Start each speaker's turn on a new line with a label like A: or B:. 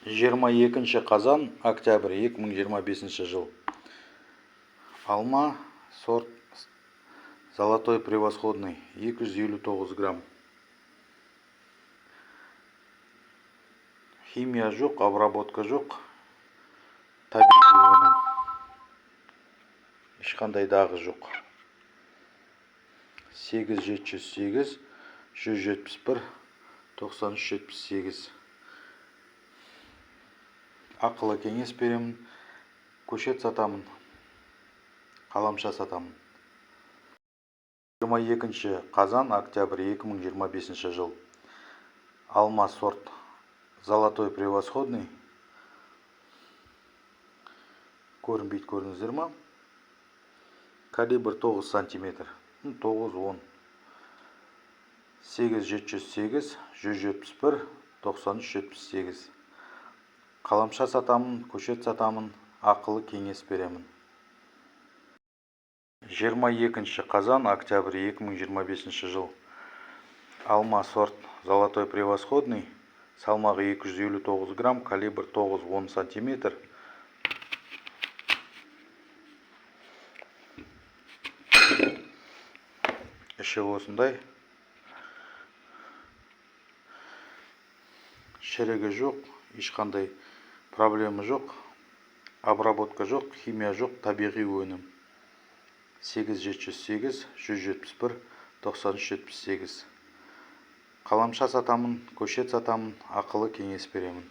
A: 22 қазан, октябрь 2025 жыл. Алма, сорт Золотой превосходный, 259 грамм. Химия жоқ, обработка жоқ. Табиғи өнім. Ешқандай дағы жоқ. 8708 171 9378. Ақылы кеңес беремін. Көшет сатамын. Қаламша сатамын. 22 қазан, октябрь 2025 жыл. Алма сорт Золотой превосходный. Көрінбейді, көрдіңіздер ма? Калибр 9 сантиметр. 9-10. 8708 171 9378. Қаламша сатамын, көшет сатамын, ақылы кеңес беремін. 22 қазан, октябрь 2025 жыл. Алма сорт Золотой превосходный. Салмағы 259 грамм, калибр 9-10 сантиметр. Іші осындай. Шерегі жоқ, ешқандай проблема жоқ. Обработка жоқ, химия жоқ, табиғи өнім. 8708 171 9378. Қаламша сатамын, көшет сатамын, ақылы кеңес беремін.